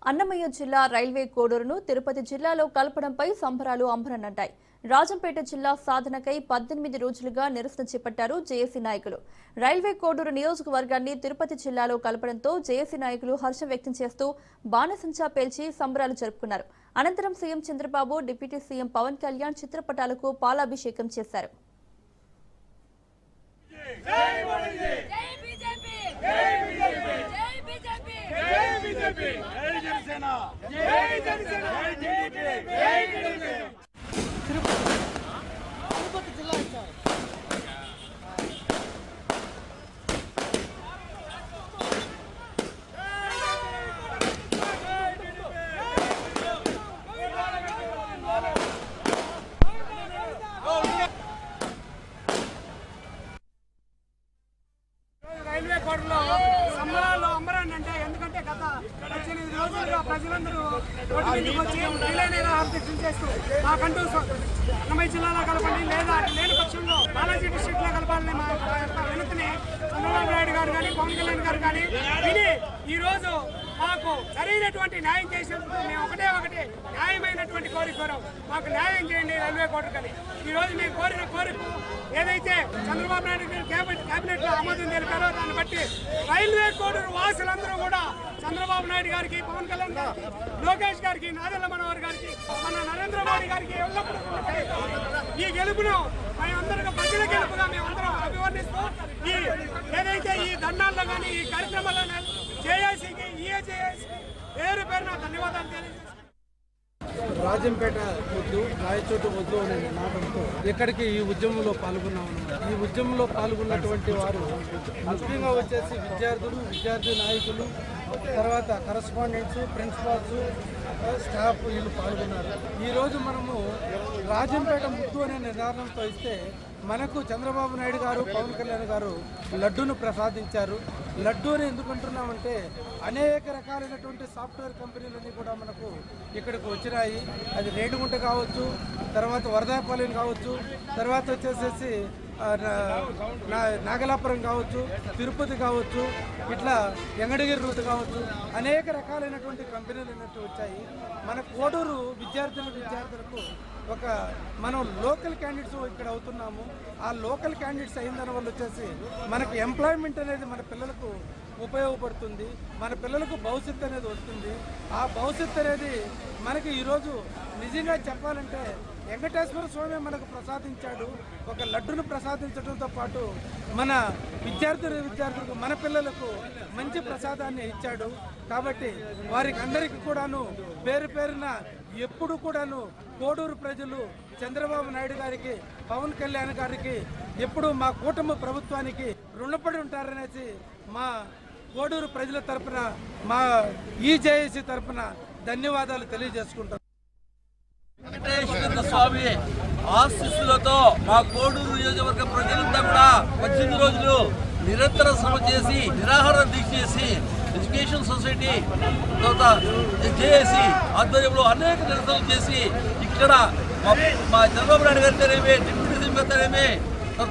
అన్నమయ్య జిల్లా రైల్వే కోడూరును తిరుపతి జిల్లాలో కలపడంపై సంబరాలు అంబరనంటాయి. రాజంపేట జిల్లా సాధనకై 18 రోజులుగా నిరసన చేపట్టారు జేఏసీ నాయకులు. రైల్వే కోడూరు నియోజకవర్గాన్ని తిరుపతి జిల్లాలో కలపడంతో జేఏసీ నాయకులు హర్షం వ్యక్తం చేస్తూ బాణసంచా పేల్చి సంబరాలు జరుపుకున్నారు. అనంతరం CM Chandrababu, deputy CM Pawan Kalyan చిత్రపటాలకు పాలాభిషేకం చేశారు. రైల్వే కోడలో సంబరాలు అంబరాన్ని అంటే ఎందుకంటే గత 18 రోజులుగా ప్రజలందరూ రోడ్డు మీదకి వచ్చి వీలైన అర్థం చేస్తూ మాకంటూ అన్నమయ్య జిల్లాలో కలపండి లేదా లేని పక్షంలో బాలాజీ డిస్ట్రిక్ట్ లో కలపాలని మా వెనుకని చంద్రబాబు నాయుడు గారు కానీ పవన్ కళ్యాణ్ గారు కానీ విని ఈ రోజు మాకు సరైనటువంటి న్యాయం చేసేందుకు మేము ఒకటే న్యాయమైనటువంటి కోరికోరాం. మాకు న్యాయం చేయండి రైల్వే కోడలు కానీ ఈ రోజు మేము కోరిన కోరిక ఏదైతే చంద్రబాబు నాయుడు కేబినెట్ లో ఆమోదం తెలిపారో దాన్ని బట్టి రైల్వే కోడూరు వాసులందరూ కూడా చంద్రబాబు నాయుడు గారికి, పవన్ కళ్యాణ్ గారికి, లోకేష్ గారికి, నాదెళ్ల మనోహర్ గారికి, మన నరేంద్ర మోడీ గారికి ఎల్లప్పుడూ ఈ గెలుపును మేమందరం ప్రజల గెలుపుగా మేమందరం అభివర్ణిస్తూ ఏదైతే ఈ దండాల్లో కానీ ఈ కార్యక్రమాల్లో జేఏసీకి పేరు పేరున ధన్యవాదాలు తెలియజేస్తాను. రాజంపేట వద్దు, రాయచోటు వద్దు అనే నినాదంతో ఇక్కడికి ఈ ఉద్యమంలో పాల్గొన్నాము. ఈ ఉద్యమంలో పాల్గొన్నటువంటి వారు ముఖ్యంగా వచ్చేసి విద్యార్థులు, విద్యార్థి నాయకులు, తర్వాత కరస్పాండెంట్స్, ప్రిన్సిపాల్స్, స్టాఫ్ వీళ్ళు పాల్గొన్నారు. ఈరోజు మనము రాజంపేట ముద్దు అనే నినాదంతో ఇస్తే మనకు చంద్రబాబు నాయుడు గారు, పవన్ కళ్యాణ్ గారు లడ్డూను ప్రసాదించారు. లడ్డూ అని ఎందుకుంటున్నామంటే అనేక రకాలైనటువంటి సాఫ్ట్వేర్ కంపెనీలన్నీ కూడా మనకు ఇక్కడికి వచ్చినాయి. అది రేణిగుంట కావచ్చు, తర్వాత వరదాపాలెం కావచ్చు, తర్వాత వచ్చేసేసి నాగలాపురం కావచ్చు, తిరుపతి కావచ్చు, ఇట్లా ఎంగడగిరి రూట్ కావచ్చు, అనేక రకాలైనటువంటి కంపెనీలు అన్నట్టు వచ్చాయి. మన కోడూరు విద్యార్థులకు ఒక మనం లోకల్ క్యాండిడేట్స్ ఇక్కడ అవుతున్నాము. ఆ లోకల్ క్యాండిడేట్స్ అయిన దాని వల్ల వచ్చేసి మనకి ఎంప్లాయ్మెంట్ అనేది మన పిల్లలకు ఉపయోగపడుతుంది, మన పిల్లలకు భవిష్యత్తు అనేది వస్తుంది. ఆ భవిష్యత్తు అనేది మనకి ఈరోజు నిజంగా చెప్పాలంటే వెంకటేశ్వర స్వామి మనకు ప్రసాదించాడు. ఒక లడ్డును ప్రసాదించడంతో పాటు మన విద్యార్థులకు, మన పిల్లలకు మంచి ప్రసాదాన్ని ఇచ్చాడు. కాబట్టి వారికి అందరికీ కూడాను పేరు పేరున ఎప్పుడు కూడాను కోడూరు ప్రజలు చంద్రబాబు నాయుడు గారికి, పవన్ కళ్యాణ్ గారికి ఎప్పుడు మా కూటమి ప్రభుత్వానికి రుణపడి ఉంటారనేసి మా కోడూరు ప్రజల తరపున, మా జేఏసీ తరపున ధన్యవాదాలు తెలియజేసుకుంటాం. వెంకటేశ్వర స్వామి ఆశీస్సులతో మా కోడూరు నియోజకవర్గ ప్రజలంతా కూడా 18 రోజులు నిరంతర శ్రమ చేసి, నిరాహార దీక్ష చేసి, ఎడ్యుకేషన్ సొసైటీ తర్వాత జేఏసీ ఆధ్వర్యంలో అనేక నిరసనలు చేసి ఇక్కడ మా చంద్రబాబు నాయుడు గారితేనేమి, డిప్యూటీ సీఎం గారితేనేమి,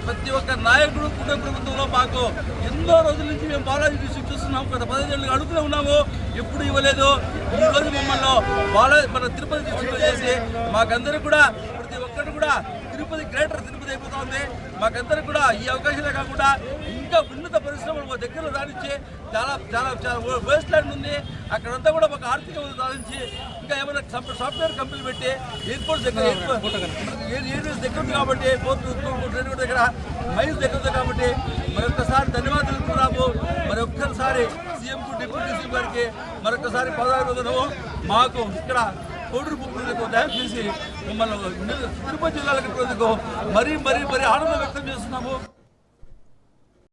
ప్రతి ఒక్క నాయకుడు కూడా ప్రభుత్వంలో మాకు ఎన్నో రోజుల నుంచి మేము బాలాజీ డిస్ట్రిక్ట్ చూస్తున్నాము. గత 15 ఏళ్ళుగా అడుగుతూనే ఉన్నాము, ఎప్పుడు ఇవ్వలేదు. ఈ రోజు మమ్మల్ని మన తిరుపతి డిస్ట్రిక్ట్లో చేసి మాకందరూ కూడా ప్రతి ఒక్కరు కూడా గ్రేటర్ తిరుపతి అయిపోతా ఉంది. మాకందరికి కూడా ఈ అవకాశాలే కాకుండా ఇంకా ఉన్నత పరిశ్రమలు దగ్గర సాధించి చాలా వేస్ట్ ల్యాండ్ ఉంది, అక్కడంతా కూడా ఒక ఆర్థిక సాధించి ఇంకా ఏమైనా సాఫ్ట్వేర్ కంపెనీలు పెట్టి ఎయిర్పోర్ట్స్ దగ్గర దగ్గర ఉంది కాబట్టి, పోర్ట్ దగ్గర మైన్స్ దగ్గర ఉంది కాబట్టి మరొకసారి ధన్యవాదాలు తెలుపుతున్నాము. మరొక్కసారి సీఎంకు, డిప్యూటీ సీఎం గారికి మరొకసారి పదవి మాకు ఇక్కడ కోడూరు ప్రజలకు దయచేసి మమ్మల్ని తిరుపతి జిల్లాలకు మరీ ఆనందం వ్యక్తం చేస్తున్నాము.